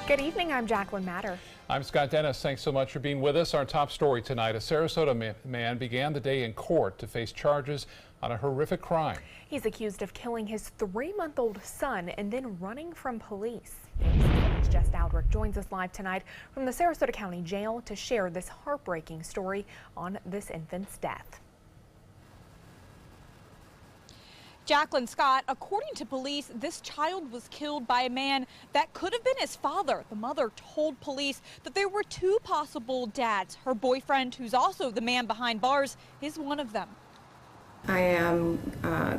Good evening, I'm Jacqueline Matter. I'm Scott Dennis. Thanks so much for being with us. Our top story tonight, a Sarasota man began the day in court to face charges on a horrific crime. He's accused of killing his 3-month-old son and then running from police. Jess Dowdrick joins us live tonight from the Sarasota County Jail to share this heartbreaking story on this infant's death. Jacqueline, Scott, according to police, this child was killed by a man that could have been his father. The mother told police that there were 2 possible dads. Her boyfriend, who's also the man behind bars, is one of them. I am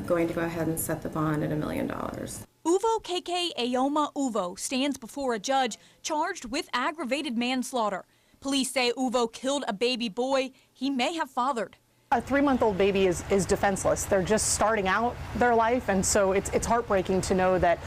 going to go ahead and set the bond at $1 million. Uvo KK Ayoma Uvo stands before a judge charged with aggravated manslaughter. Police say Uvo killed a baby boy he may have fathered. A 3-month-old baby is defenseless. They're just starting out their life, and so it's heartbreaking to know that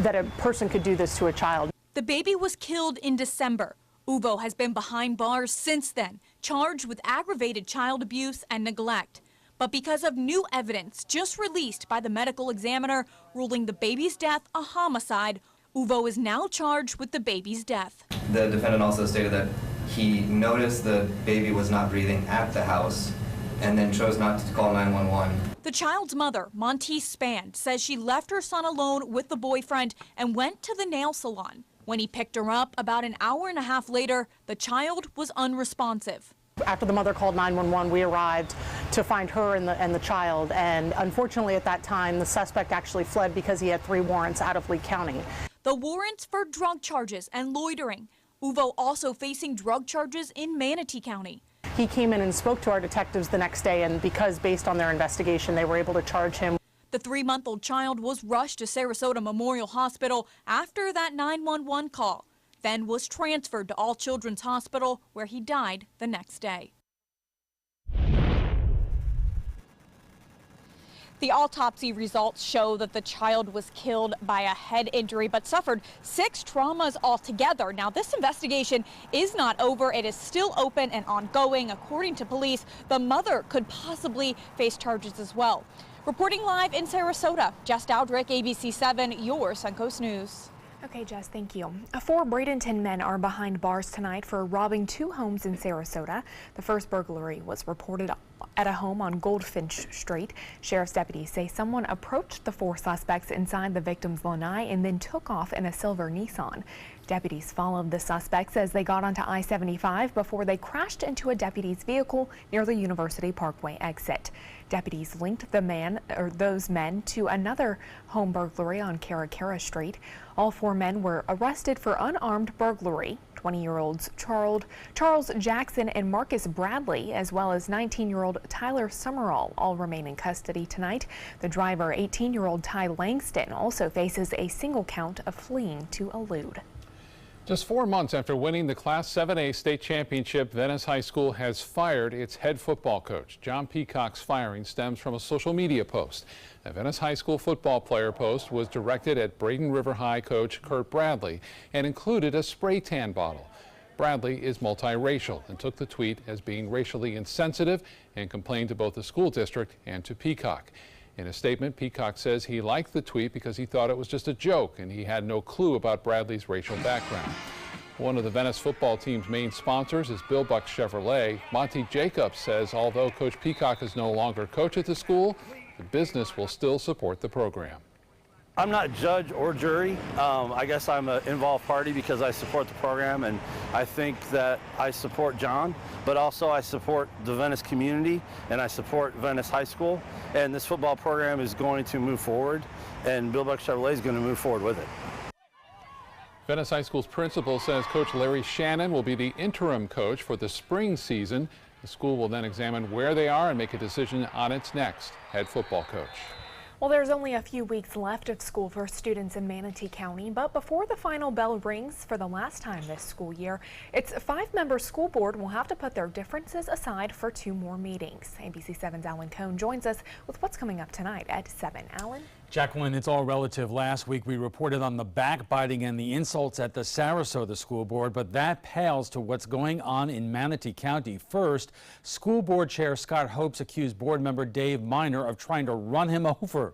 a person could do this to a child. The baby was killed in December. Uvo has been behind bars since then, charged with aggravated child abuse and neglect. But because of new evidence just released by the medical examiner ruling the baby's death a homicide, Uvo is now charged with the baby's death. The defendant also stated that he noticed the baby was not breathing at the house and then chose not to call 911. The child's mother, Monteith Spand, says she left her son alone with the boyfriend and went to the nail salon. When he picked her up about an hour and a half later, the child was unresponsive. After the mother called 911, we arrived to find her and the child, and unfortunately at that time the suspect actually fled because he had 3 warrants out of Lee County. The warrants for drug charges and loitering. Uvo also facing drug charges in Manatee County. He came in and spoke to our detectives the next day, and because based on their investigation they were able to charge him. The 3-month-old child was rushed to Sarasota Memorial Hospital after that 911 call, then was transferred to All Children's Hospital where he died the next day. The autopsy results show that the child was killed by a head injury but suffered 6 traumas altogether. Now, this investigation is not over. It is still open and ongoing. According to police, the mother could possibly face charges as well. Reporting live in Sarasota, Jess Dowdrick, ABC 7, your Suncoast News. Okay, Jess, thank you. 4 Bradenton men are behind bars tonight for robbing 2 homes in Sarasota. The first burglary was reported at a home on Goldfinch Street. Sheriff's deputies say someone approached the 4 suspects inside the victim's lanai and then took off in a silver Nissan. Deputies followed the suspects as they got onto I-75 before they crashed into a deputy's vehicle near the University Parkway exit. Deputies linked those men to another home burglary on Caracara Street. All 4 men were arrested for unarmed burglary. 20-year-olds Charles Jackson and Marcus Bradley, as well as 19-year-old Tyler Summerall, all remain in custody tonight. The driver, 18-year-old Ty Langston, also faces a single count of fleeing to elude. Just 4 months after winning the Class 7A state championship, Venice High School has fired its head football coach. John Peacock's firing stems from a social media post. A Venice High School football player post was directed at Braden River High coach Kurt Bradley and included a spray tan bottle. Bradley is multiracial and took the tweet as being racially insensitive and complained to both the school district and to Peacock. In a statement, Peacock says he liked the tweet because he thought it was just a joke and he had no clue about Bradley's racial background. One of the Venice football team's main sponsors is Bill Buck Chevrolet. Monty Jacobs says although Coach Peacock is no longer coach at the school, the business will still support the program. I'm not judge or jury. I guess I'm an involved party because I support the program, and I think that I support John, but also I support the Venice community and I support Venice High School, and this football program is going to move forward, and Bill Buck Chevrolet is going to move forward with it. Venice High School's principal says Coach Larry Shannon will be the interim coach for the spring season. The school will then examine where they are and make a decision on its next head football coach. Well, there's only a few weeks left of school for students in Manatee County, but before the final bell rings for the last time this school year, its 5-member school board will have to put their differences aside for 2 more meetings. ABC 7's Alan Cohn joins us with what's coming up tonight at 7. Alan? Jacqueline, it's all relative. Last week we reported on the backbiting and the insults at the Sarasota School Board, but that pales to what's going on in Manatee County. First, School Board Chair Scott Hopes accused board member Dave Miner of trying to run him over.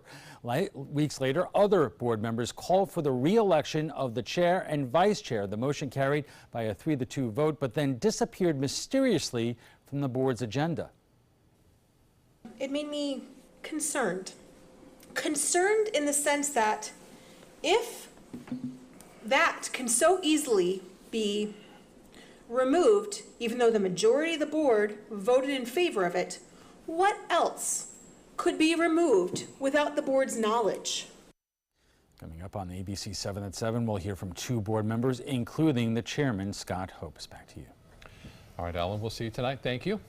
Weeks later, other board members called for the re-election of the chair and vice chair. The motion carried by a 3-2 vote, but then disappeared mysteriously from the board's agenda. It made me concerned. Concerned in the sense that if that can so easily be removed, even though the majority of the board voted in favor of it, what else could be removed without the board's knowledge? Coming up on the ABC 7 at 7, we'll hear from 2 board members, including the chairman, Scott Hopes. Back to you. All right, Ellen, we'll see you tonight. Thank you.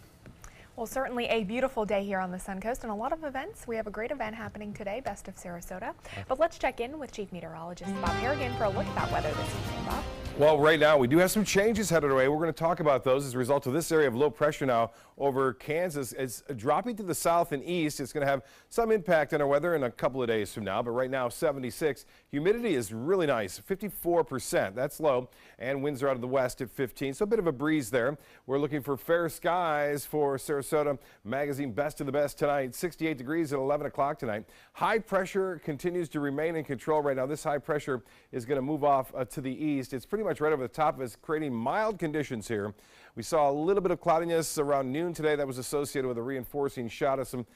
Well, certainly a beautiful day here on the Suncoast and a lot of events. We have a great event happening today, Best of Sarasota. But let's check in with Chief Meteorologist Bob Harrigan for a look at that weather this evening. Bob? Well, right now we do have some changes headed away. We're going to talk about those as a result of this area of low pressure now over Kansas. It's dropping to the south and east. It's going to have some impact on our weather in a couple of days from now. But right now, 76. Humidity is really nice, 54%. That's low. And winds are out of the west at 15. So a bit of a breeze there. We're looking for fair skies for Sarasota Magazine Best of the Best tonight. 68 degrees at 11 o'clock tonight. High pressure continues to remain in control right now. This high pressure is going to move off to the east. It's pretty much right over the top of us, creating mild conditions here. We saw a little bit of cloudiness around noon today that was associated with a reinforcing shot of some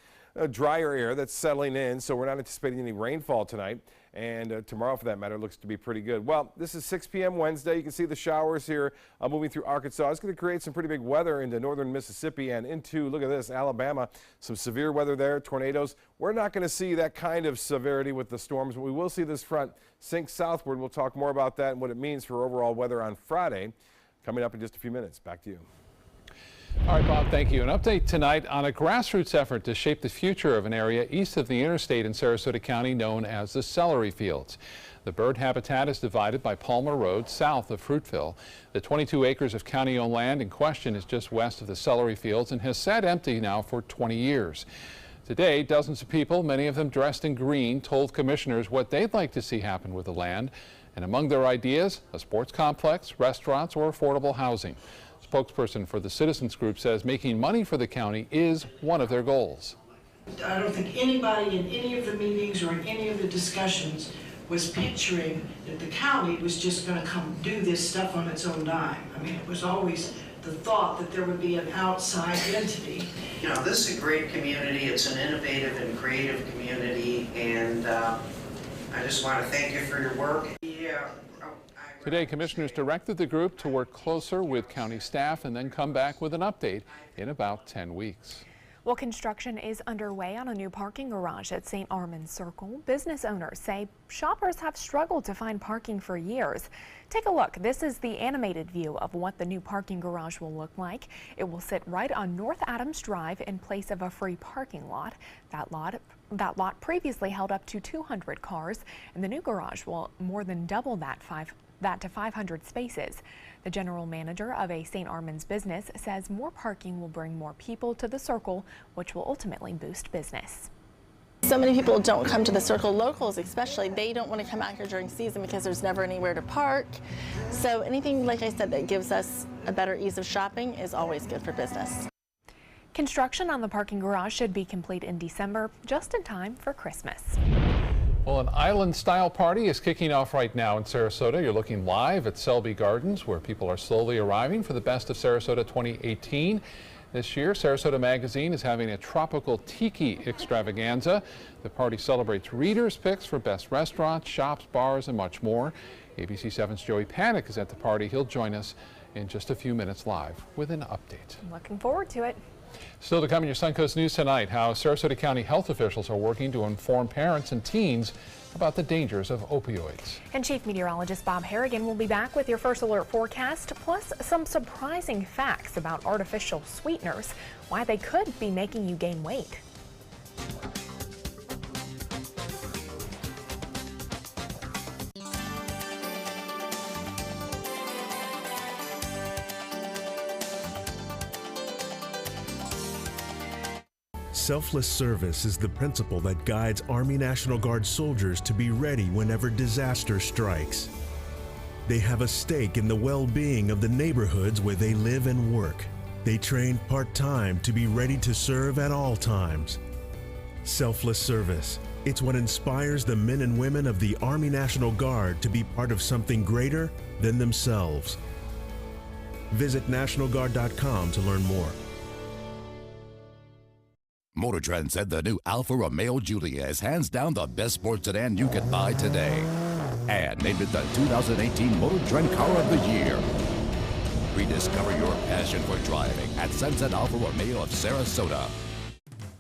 drier air that's settling in, so we're not anticipating any rainfall tonight. And tomorrow, for that matter, looks to be pretty good. Well, this is 6 p.m. Wednesday. You can see the showers here moving through Arkansas. It's going to create some pretty big weather into northern Mississippi and into, look at this, Alabama. Some severe weather there, tornadoes. We're not going to see that kind of severity with the storms, but we will see this front sink southward. We'll talk more about that and what it means for overall weather on Friday. Coming up in just a few minutes. Back to you. All right, Bob, thank you. An update tonight on a grassroots effort to shape the future of an area east of the interstate in Sarasota County known as the Celery Fields. The bird habitat is divided by Palmer Road south of Fruitville. The 22 acres of county-owned land in question is just west of the Celery Fields and has sat empty now for 20 years. Today, dozens of people, many of them dressed in green, told commissioners what they'd like to see happen with the land. And among their ideas, a sports complex, restaurants, or affordable housing. Spokesperson for the citizens group says making money for the county is one of their goals. I don't think anybody in any of the meetings or in any of the discussions was picturing that the county was just going to come do this stuff on its own dime. I mean, it was always the thought that there would be an outside entity. You know, this is a great community. It's an innovative and creative community, and I just want to thank you for your work. Today, commissioners directed the group to work closer with county staff and then come back with an update in about 10 weeks. Well, construction is underway on a new parking garage at St. Armand's Circle. Business owners say shoppers have struggled to find parking for years. Take a look. This is the animated view of what the new parking garage will look like. It will sit right on North Adams Drive in place of a free parking lot. That lot previously held up to 200 cars, and the new garage will more than double that to 500 spaces. The general manager of a St. Armand's business says more parking will bring more people to the Circle, which will ultimately boost business. So many people don't come to the Circle, locals especially. They don't want to come out here during season because there's never anywhere to park. So anything, like I said, that gives us a better ease of shopping is always good for business. Construction on the parking garage should be complete in December, just in time for Christmas. Well, an island-style party is kicking off right now in Sarasota. You're looking live at Selby Gardens, where people are slowly arriving for the Best of Sarasota 2018. This year, Sarasota Magazine is having a tropical tiki extravaganza. The party celebrates readers' picks for best restaurants, shops, bars, and much more. ABC 7's Joey Panic is at the party. He'll join us in just a few minutes live with an update. Looking forward to it. Still to come in your Suncoast News tonight, how Sarasota County health officials are working to inform parents and teens about the dangers of opioids. And Chief Meteorologist Bob Harrigan will be back with your first alert forecast, plus some surprising facts about artificial sweeteners, why they could be making you gain weight. Selfless service is the principle that guides Army National Guard soldiers to be ready whenever disaster strikes. They have a stake in the well-being of the neighborhoods where they live and work. They train part-time to be ready to serve at all times. Selfless service. It's what inspires the men and women of the Army National Guard to be part of something greater than themselves. Visit NationalGuard.com to learn more. Motor Trend said the new Alfa Romeo Giulia is hands down the best sports sedan you can buy today. And named it the 2018 Motor Trend Car of the Year. Rediscover your passion for driving at Sunset Alfa Romeo of Sarasota.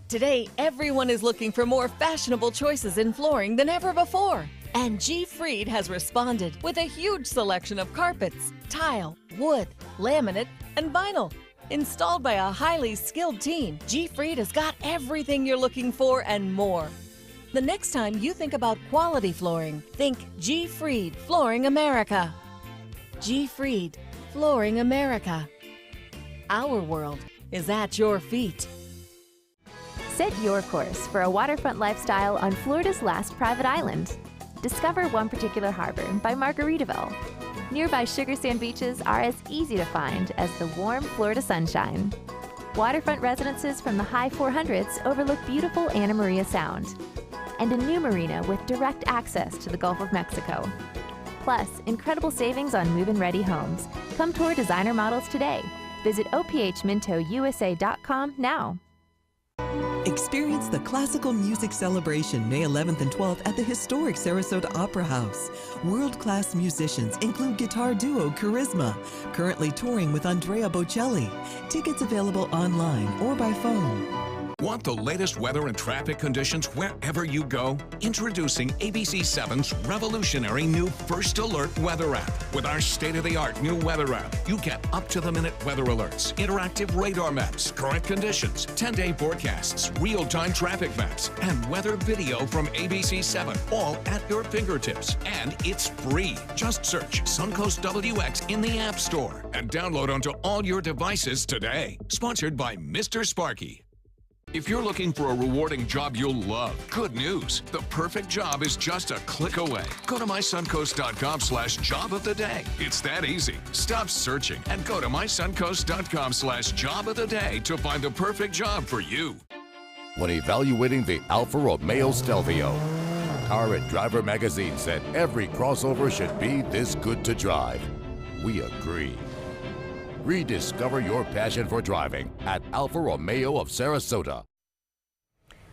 Today, everyone is looking for more fashionable choices in flooring than ever before. And G. Fried has responded with a huge selection of carpets, tile, wood, laminate, and vinyl. Installed by a highly skilled team, G. Fried has got everything you're looking for and more. The next time you think about quality flooring, think G. Fried Flooring America. G. Fried Flooring America. Our world is at your feet. Set your course for a waterfront lifestyle on Florida's last private island. Discover One Particular Harbor by Margaritaville. Nearby sugar sand beaches are as easy to find as the warm Florida sunshine. Waterfront residences from the high 400s overlook beautiful Anna Maria Sound. And a new marina with direct access to the Gulf of Mexico. Plus, incredible savings on move-in ready homes. Come tour designer models today. Visit ophmintousa.com now. Experience the Classical Music Celebration May 11th and 12th at the historic Sarasota Opera House. World-class musicians include guitar duo Charisma, currently touring with Andrea Bocelli. Tickets available online or by phone. Want the latest weather and traffic conditions wherever you go? Introducing ABC7's revolutionary new First Alert weather app. With our state-of-the-art new weather app, you get up-to-the-minute weather alerts, interactive radar maps, current conditions, 10-day forecasts, real-time traffic maps, and weather video from ABC7, all at your fingertips. And it's free. Just search Suncoast WX in the App Store and download onto all your devices today. Sponsored by Mr. Sparky. If you're looking for a rewarding job you'll love, good news. The perfect job is just a click away. Go to mysuncoast.com/job of the day. It's that easy. Stop searching and go to mysuncoast.com/job of the day to find the perfect job for you. When evaluating the Alfa Romeo Stelvio, Car and Driver magazine said every crossover should be this good to drive. We agree. Rediscover your passion for driving at Alfa Romeo of Sarasota.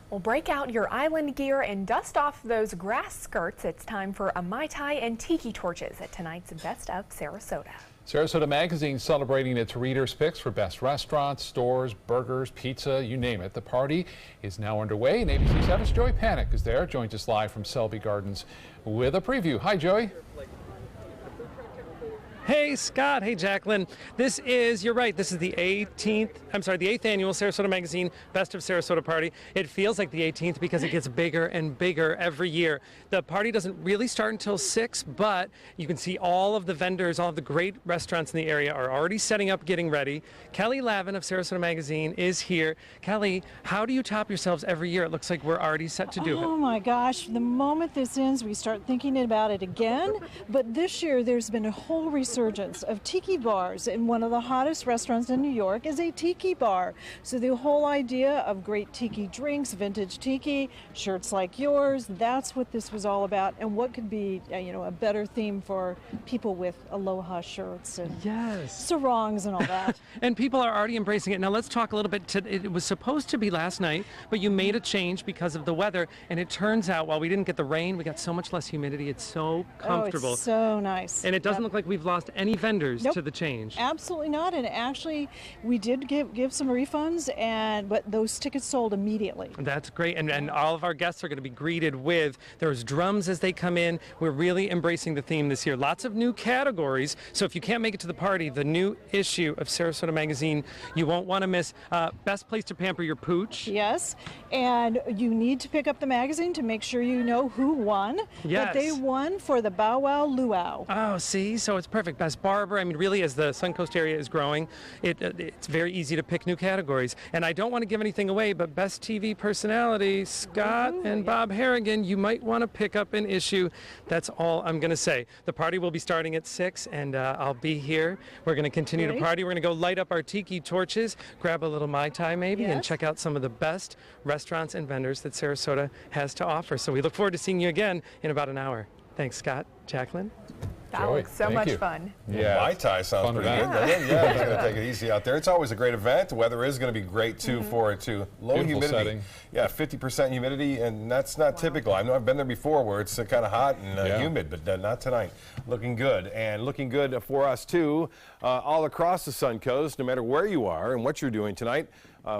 Well, break out your island gear and dust off those grass skirts. It's time for a Mai Tai and Tiki torches at tonight's Best of Sarasota. Sarasota Magazine celebrating its readers' picks for best restaurants, stores, burgers, pizza, you name it. The party is now underway, and ABC 7's Joey Panic is there, joins us live from Selby Gardens with a preview. Hi, Joey. Hey, Scott. Hey, Jacqueline. This is, you're right, this is the 8th annual Sarasota Magazine Best of Sarasota party. It feels like the 18th because it gets bigger and bigger every year. The party doesn't really start until 6, but you can see all of the vendors, all of the great restaurants in the area are already setting up, getting ready. Kelly Lavin of Sarasota Magazine is here. Kelly, how do you top yourselves every year? It looks like we're already set to do it. Oh my gosh, the moment this ends, we start thinking about it again. But this year, there's been a whole resurgence of tiki bars, and one of the hottest restaurants in New York is a tiki bar. So the whole idea of great tiki drinks, vintage tiki, shirts like yours, that's what this was all about. And what could be, a better theme for people with aloha shirts and sarongs and all that. And people are already embracing it. Now let's talk a little bit. It was supposed to be last night, but you made a change because of the weather. And it turns out, while we didn't get the rain, we got so much less humidity. It's so comfortable. Oh, it's so nice. And it doesn't look like we've lost any vendors to the change. Absolutely not. And actually, we did give some refunds, but those tickets sold immediately. That's great. And all of our guests are going to be greeted with, there's drums as they come in. We're really embracing the theme this year. Lots of new categories. So if you can't make it to the party, the new issue of Sarasota Magazine, you won't want to miss. Best place to pamper your pooch. Yes. And you need to pick up the magazine to make sure you know who won. Yes. But they won for the Bow Wow Luau. Oh, see? So it's perfect. like best barber. I mean, really, as the Suncoast area is growing, it's very easy to pick new categories. And I don't want to give anything away, but best TV personality, Scott and Bob Harrigan, you might want to pick up an issue. That's all I'm going to say. The party will be starting at 6, and I'll be here. We're going to continue to party. We're going to go light up our tiki torches, grab a little Mai Tai maybe, and check out some of the best restaurants and vendors that Sarasota has to offer. So we look forward to seeing you again in about an hour. Thanks, Scott. Jacqueline? That looks so much fun. Yeah, Mai Tai sounds pretty good, doesn't it? Yeah, I'm just going to take it easy out there. It's always a great event. The weather is going to be great, too, for it, too. Low Beautiful humidity. setting. Yeah, 50% humidity, and that's not typical. I know I've been there before where it's kind of hot and humid, but not tonight. Looking good. And looking good for us, too, all across the Suncoast, no matter where you are and what you're doing tonight.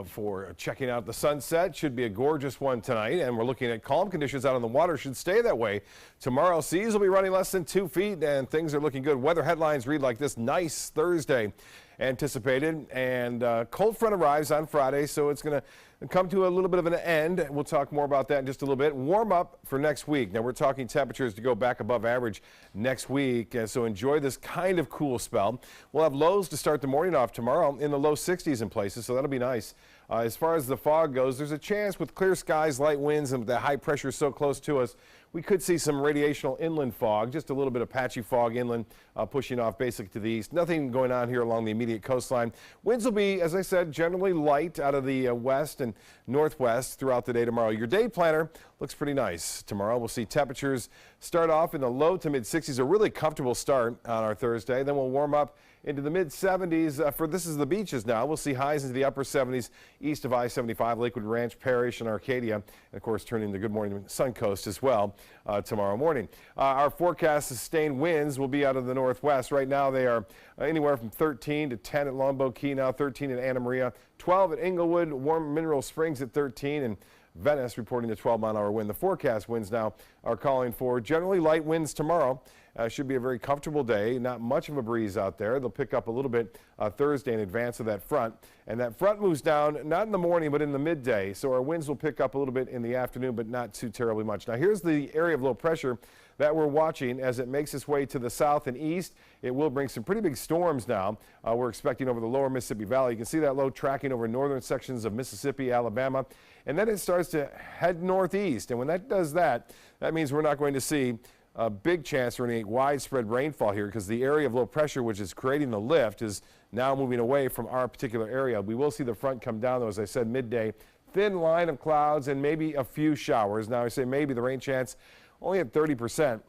For checking out the sunset. Should be a gorgeous one tonight, and we're looking at calm conditions out on the water. Should stay that way. Tomorrow, seas will be running less than 2 feet, and things are looking good. Weather headlines read like this: nice Thursday anticipated, and cold front arrives on Friday, so it's going to come to a little bit of an end. We'll talk more about that in just a little bit. Warm up for next week. Now, we're talking temperatures to go back above average next week, so enjoy this kind of cool spell. We'll have lows to start the morning off tomorrow in the low 60s in places, so that'll be nice. As far as the fog goes, there's a chance with clear skies, light winds, and the high pressure so close to us, we could see some radiational inland fog, just a little bit of patchy fog inland, pushing off basically to the east. Nothing going on here along the immediate coastline. Winds will be, as I said, generally light out of the west and northwest throughout the day tomorrow. Your day planner looks pretty nice. Tomorrow we'll see temperatures start off in the low to mid 60s, a really comfortable start on our Thursday. Then we'll warm up into the mid 70s for this is the beaches now. We'll see highs into the upper 70s east of I-75, Lakewood Ranch Parish and Arcadia, and of course turning the Good Morning Suncoast as well tomorrow morning. Our forecast sustained winds will be out of the northwest. Right now they are anywhere from 13 to 10 at Longboat Key, now 13 at Anna Maria, 12 at Inglewood, Warm Mineral Springs at 13, and Venice reporting the 12-mile-an-hour wind. The forecast winds now are calling for generally light winds tomorrow. Should be a very comfortable day. Not much of a breeze out there. They'll pick up a little bit Thursday in advance of that front. And that front moves down, not in the morning, but in the midday. So our winds will pick up a little bit in the afternoon, but not too terribly much. Now here's the area of low pressure that we're watching as it makes its way to the south and east. It will bring some pretty big storms now. We're expecting over the lower Mississippi Valley. You can see that low tracking over northern sections of Mississippi, Alabama. And then it starts to head northeast. And when that does that, that means we're not going to see a big chance for any widespread rainfall here because the area of low pressure, which is creating the lift, is now moving away from our particular area. We will see the front come down, though, as I said, midday. Thin line of clouds and maybe a few showers. Now, I say maybe the rain chance only at 30%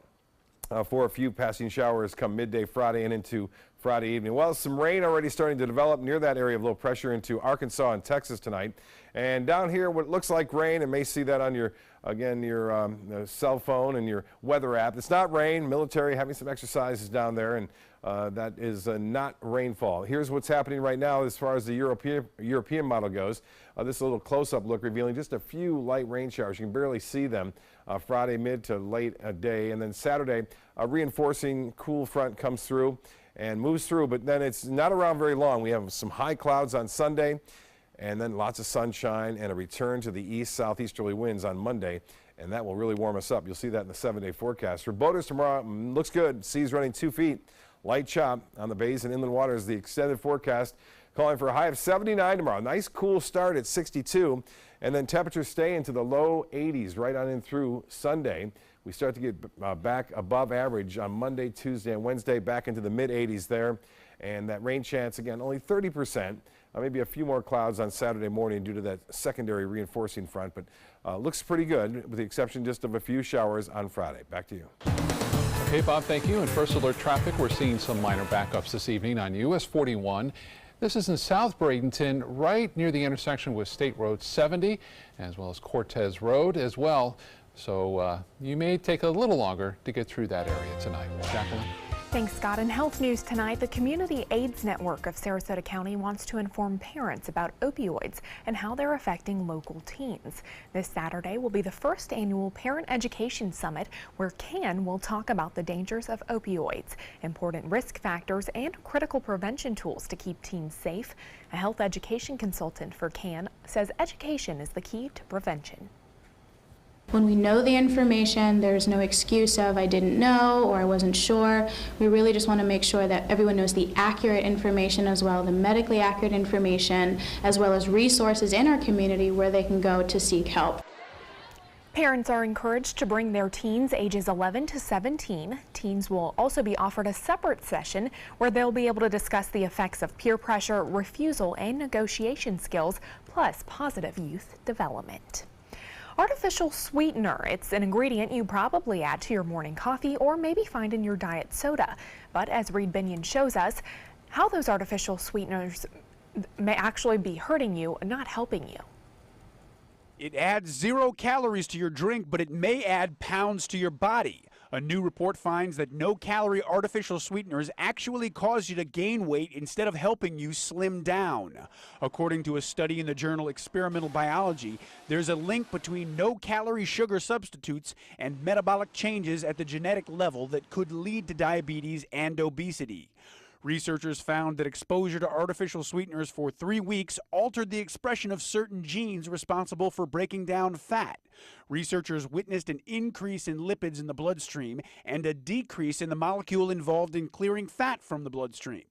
for a few passing showers come midday Friday and into Friday evening. Well, some rain already starting to develop near that area of low pressure into Arkansas and Texas tonight. And down here, what looks like rain, and may see that on your, again, your cell phone and your weather app. It's not rain. Military having some exercises down there, and that is not rainfall. Here's what's happening right now as far as the European model goes. This is a little close-up look revealing just a few light rain showers. You can barely see them Friday mid to late day. And then Saturday, a reinforcing cool front comes through and moves through, but then it's not around very long. We have some high clouds on Sunday, and then lots of sunshine and a return to the east-southeasterly winds on Monday, and that will really warm us up. You'll see that in the 7-day forecast. For boaters tomorrow, looks good. Seas running 2 feet. Light chop on the bays and inland waters. The extended forecast calling for a high of 79 tomorrow. Nice cool start at 62, and then temperatures stay into the low 80s right on in through Sunday. We start to get back above average on Monday, Tuesday, and Wednesday, back into the mid-80s there. And that rain chance, again, only 30%. Maybe a few more clouds on Saturday morning due to that secondary reinforcing front, but looks pretty good, with the exception just of a few showers on Friday. Back to you. Okay, Bob, thank you. In First Alert traffic, we're seeing some minor backups this evening on US 41. This is in South Bradenton, right near the intersection with State Road 70, as well as Cortez Road as well. So you may take a little longer to get through that area tonight. Jacqueline? Thanks, Scott. In health news tonight, the Community AIDS Network of Sarasota County wants to inform parents about opioids and how they're affecting local teens. This Saturday will be the first annual Parent Education Summit, where CAN will talk about the dangers of opioids, important risk factors, and critical prevention tools to keep teens safe. A health education consultant for CAN says education is the key to prevention. When we know the information, there's no excuse of I didn't know or I wasn't sure. We really just want to make sure that everyone knows the accurate information as well, the medically accurate information, as well as resources in our community where they can go to seek help. Parents are encouraged to bring their teens ages 11 to 17. Teens will also be offered a separate session where they'll be able to discuss the effects of peer pressure, refusal, and negotiation skills, plus positive youth development. Artificial sweetener. It's an ingredient you probably add to your morning coffee or maybe find in your diet soda. But as Reed Binion shows us, how those artificial sweeteners may actually be hurting you, not helping you. It adds 0 calories to your drink, but it may add pounds to your body. A new report finds that no-calorie artificial sweeteners actually cause you to gain weight instead of helping you slim down. According to a study in the journal Experimental Biology, there's a link between no-calorie sugar substitutes and metabolic changes at the genetic level that could lead to diabetes and obesity. Researchers found that exposure to artificial sweeteners for 3 weeks altered the expression of certain genes responsible for breaking down fat. Researchers witnessed an increase in lipids in the bloodstream and a decrease in the molecule involved in clearing fat from the bloodstream.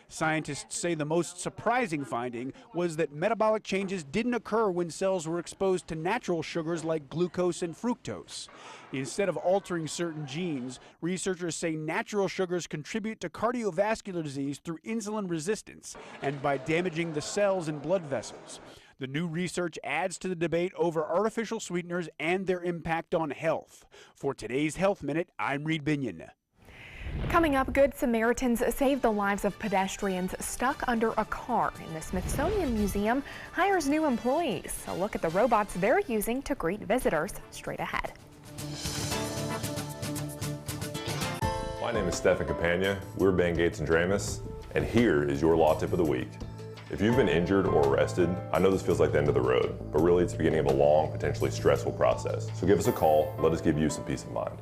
Scientists say the most surprising finding was that metabolic changes didn't occur when cells were exposed to natural sugars like glucose and fructose. Instead of altering certain genes, researchers say natural sugars contribute to cardiovascular disease through insulin resistance and by damaging the cells and blood vessels. The new research adds to the debate over artificial sweeteners and their impact on health. For today's Health Minute, I'm Reed Binion. Coming up, Good Samaritans save the lives of pedestrians stuck under a car, and the Smithsonian Museum hires new employees. A look at the robots they're using to greet visitors straight ahead. My name is Stefan Campagna. We're Ben Gates and Dramus, and here is your law tip of the week. If you've been injured or arrested, I know this feels like the end of the road, but really it's the beginning of a long, potentially stressful process. So give us a call. Let us give you some peace of mind.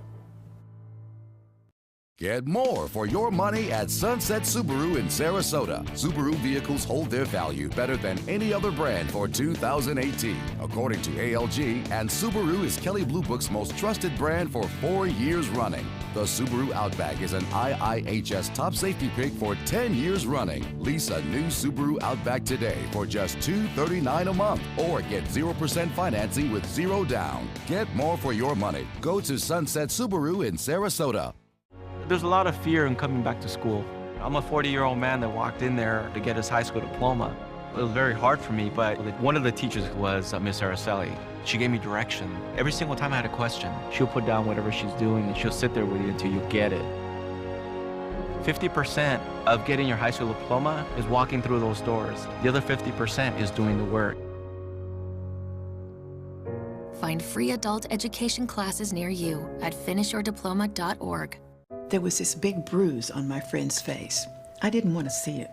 Get more for your money at Sunset Subaru in Sarasota. Subaru vehicles hold their value better than any other brand for 2018, according to ALG, and Subaru is Kelley Blue Book's most trusted brand for 4 years running. The Subaru Outback is an IIHS top safety pick for 10 years running. Lease a new Subaru Outback today for just $239 a month or get 0% financing with 0 down. Get more for your money. Go to Sunset Subaru in Sarasota. There's a lot of fear in coming back to school. I'm a 40-year-old man that walked in there to get his high school diploma. It was very hard for me, but one of the teachers was Miss Araceli. She gave me direction. Every single time I had a question, she'll put down whatever she's doing and she'll sit there with you until you get it. 50% of getting your high school diploma is walking through those doors. The other 50% is doing the work. Find free adult education classes near you at finishyourdiploma.org. There was this big bruise on my friend's face. I didn't want to see it.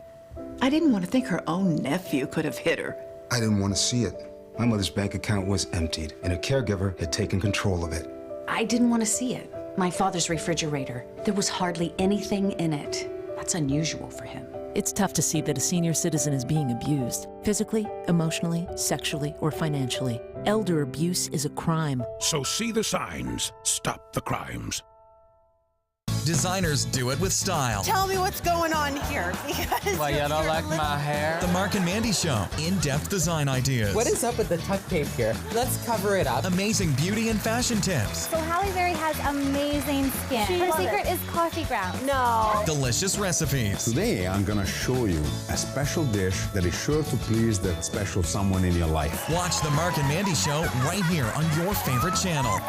I didn't want to think her own nephew could have hit her. I didn't want to see it. My mother's bank account was emptied, and a caregiver had taken control of it. I didn't want to see it. My father's refrigerator. There was hardly anything in it. That's unusual for him. It's tough to see that a senior citizen is being abused, physically, emotionally, sexually, or financially. Elder abuse is a crime. So see the signs. Stop the crimes. Designers do it with style. Tell me what's going on here. Because Why, you don't like my hair? The Mark and Mandy Show. In-depth design ideas. What is up with the tuck tape here? Let's cover it up. Amazing beauty and fashion tips. So Halle Berry has amazing skin. Her secret is coffee grounds. No. Delicious recipes. Today, I'm gonna show you a special dish that is sure to please that special someone in your life. Watch the Mark and Mandy Show right here on your favorite channel.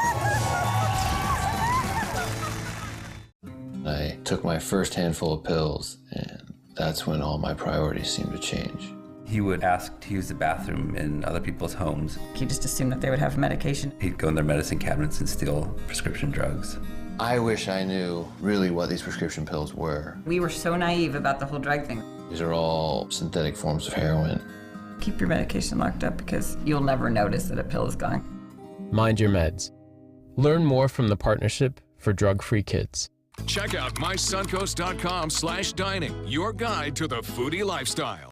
I took my first handful of pills, and that's when all my priorities seemed to change. He would ask to use the bathroom in other people's homes. He just assumed that they would have medication. He'd go in their medicine cabinets and steal prescription drugs. I wish I knew really what these prescription pills were. We were so naive about the whole drug thing. These are all synthetic forms of heroin. Keep your medication locked up because you'll never notice that a pill is gone. Mind your meds. Learn more from the Partnership for Drug-Free Kids. Check out mysuncoast.com/dining, your guide to the foodie lifestyle.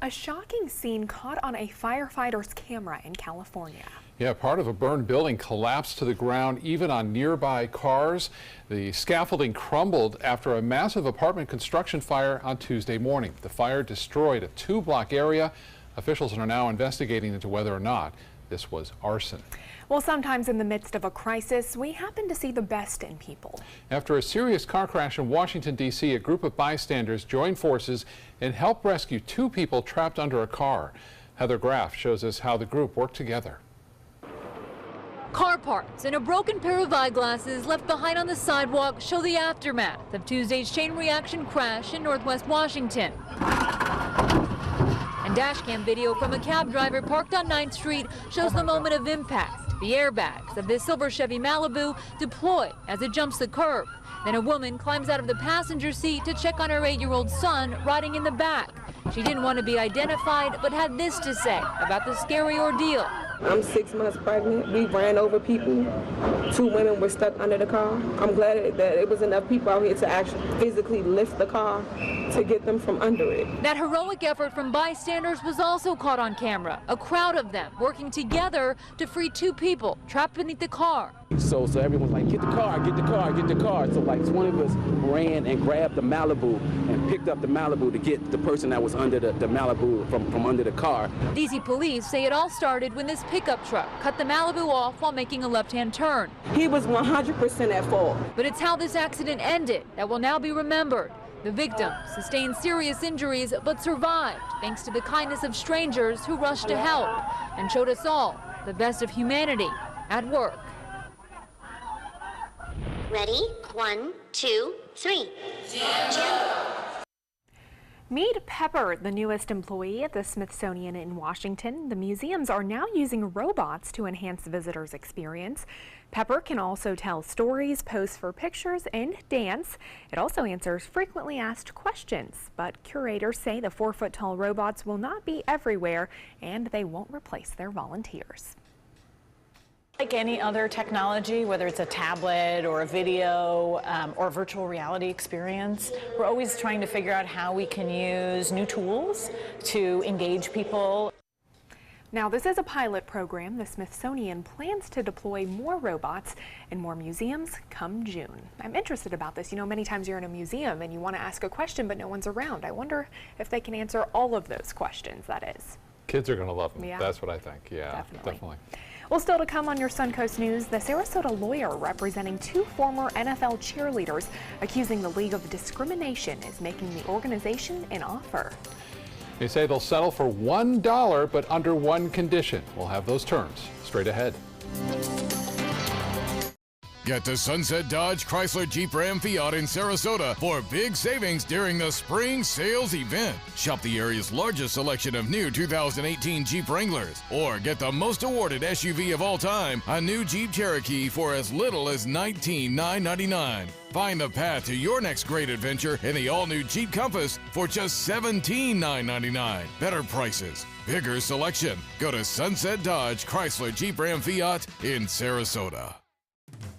A shocking scene caught on a firefighter's camera in California. Yeah, part of a burned building collapsed to the ground, even on nearby cars. The scaffolding crumbled after a massive apartment construction fire on Tuesday morning. The fire destroyed a 2-block area. Officials are now investigating into whether or not this was arson. Well, sometimes in the midst of a crisis, we happen to see the best in people. After a serious car crash in Washington, D.C., a group of bystanders joined forces and helped rescue 2 people trapped under a car. Heather Graff shows us how the group worked together. Car parts and a broken pair of eyeglasses left behind on the sidewalk show the aftermath of Tuesday's chain reaction crash in Northwest Washington. And dashcam video from a cab driver parked on 9th Street shows the moment of impact. The airbags of this silver Chevy Malibu deploy as it jumps the curb. Then a woman climbs out of the passenger seat to check on her 8-year-old son riding in the back. She didn't want to be identified, but had this to say about the scary ordeal. I'm 6 months pregnant. We ran over people. 2 women were stuck under the car. I'm glad that it was enough people out here to actually physically lift the car to get them from under it. That heroic effort from bystanders was also caught on camera. A crowd of them working together to free 2 people trapped beneath the car. So everyone's like, get the car, get the car, get the car. So like 20 of us ran and grabbed the Malibu and picked up the Malibu to get the person that was under the Malibu from under the car. DC police say it all started when this pickup truck cut the Malibu off while making a left-hand turn. He was 100% at fault. But it's how this accident ended that will now be remembered. The victim sustained serious injuries but survived thanks to the kindness of strangers who rushed to help and showed us all the best of humanity at work. Ready? 1, 2, 3. Meet Pepper, the newest employee at the Smithsonian in Washington. The museums are now using robots to enhance visitors' experience. Pepper can also tell stories, pose for pictures, and dance. It also answers frequently asked questions. But curators say the 4-foot-tall robots will not be everywhere, and they won't replace their volunteers. Like any other technology, whether it's a tablet or a video or a virtual reality experience, we're always trying to figure out how we can use new tools to engage people. Now, this is a pilot program. The Smithsonian plans to deploy more robots in more museums come June. I'm interested about this. You know, many times you're in a museum and you want to ask a question, but no one's around. I wonder if they can answer all of those questions, that is. Kids are going to love them. Yeah. That's what I think. Yeah, definitely. Well, still to come on your Suncoast News, the Sarasota lawyer representing 2 former NFL cheerleaders accusing the League of discrimination is making the organization an offer. They say they'll settle for $1, but under one condition. We'll have those terms straight ahead. Get to Sunset Dodge Chrysler Jeep Ram Fiat in Sarasota for big savings during the spring sales event. Shop the area's largest selection of new 2018 Jeep Wranglers, or get the most awarded SUV of all time, a new Jeep Cherokee, for as little as $19,999. Find the path to your next great adventure in the all-new Jeep Compass for just $17,999. Better prices, bigger selection. Go to Sunset Dodge Chrysler Jeep Ram Fiat in Sarasota.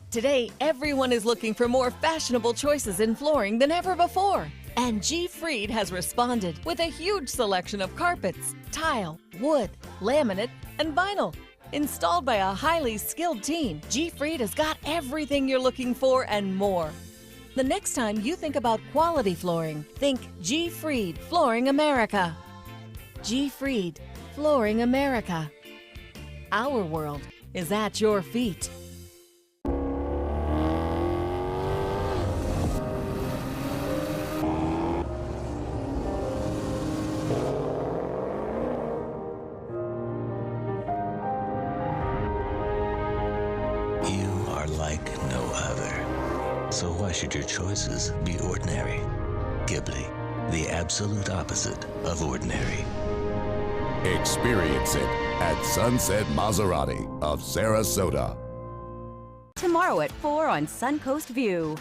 Today, everyone is looking for more fashionable choices in flooring than ever before. And G. Fried has responded with a huge selection of carpets, tile, wood, laminate, and vinyl. Installed by a highly skilled team, G. Fried has got everything you're looking for and more. The next time you think about quality flooring, think G. Fried Flooring America. G. Fried Flooring America. Our world is at your feet. So why should your choices be ordinary? Ghibli, the absolute opposite of ordinary. Experience it at Sunset Maserati of Sarasota. Tomorrow at 4 on Suncoast View.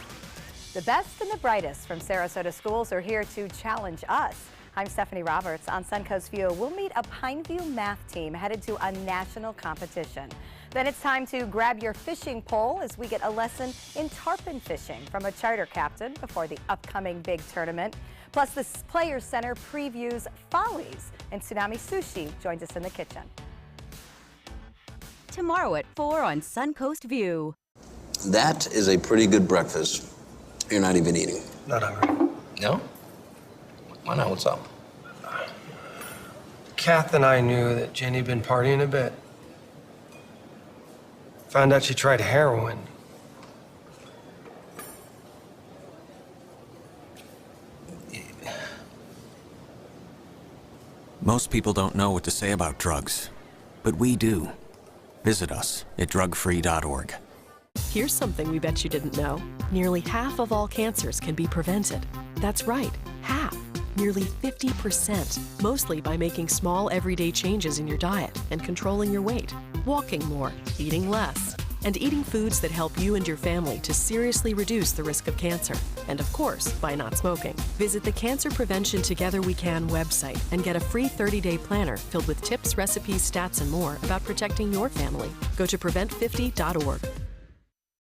The best and the brightest from Sarasota schools are here to challenge us. I'm Stephanie Roberts. On Suncoast View, we'll meet a Pineview math team headed to a national competition. Then it's time to grab your fishing pole as we get a lesson in tarpon fishing from a charter captain before the upcoming big tournament. Plus, the Players Center previews Follies, and Tsunami Sushi joins us in the kitchen. tomorrow at 4 on Suncoast View. That is a pretty good breakfast. You're not even eating. Not hungry. No? Why not? What's up? Kath and I knew that Jenny had been partying a bit. Found out she tried heroin. Most people don't know what to say about drugs, but we do. Visit us at drugfree.org. Here's something we bet you didn't know. Nearly half of all cancers can be prevented. That's right, half. Nearly 50%, mostly by making small everyday changes in your diet and controlling your weight, walking more, eating less, and eating foods that help you and your family to seriously reduce the risk of cancer. And of course, by not smoking. Visit the Cancer Prevention Together We Can website and get a free 30-day planner filled with tips, recipes, stats, and more about protecting your family. Go to prevent50.org.